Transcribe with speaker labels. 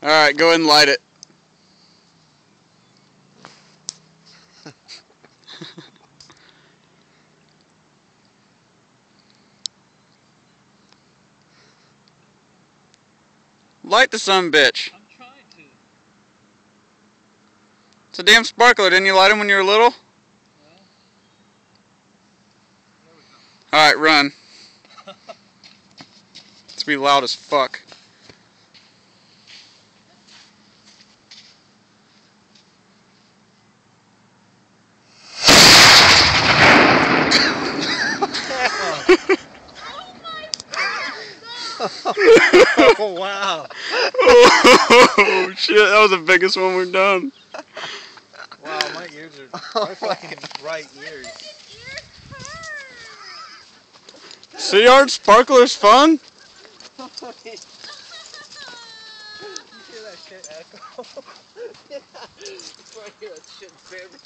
Speaker 1: Alright, go ahead and light it. Light the sumbitch.
Speaker 2: I'm trying to.
Speaker 1: It's a damn sparkler. Didn't you light them when you were little?
Speaker 2: Well, there we go.
Speaker 1: Alright, run. It's gonna be loud as fuck.
Speaker 3: Oh wow!
Speaker 1: Oh shit, that was the biggest one we've done.
Speaker 3: Wow, my ears are my fucking right ears.
Speaker 1: See, Art, sparkler's fun.
Speaker 3: You hear that shit echo? Yeah, it's right here, that shit, baby.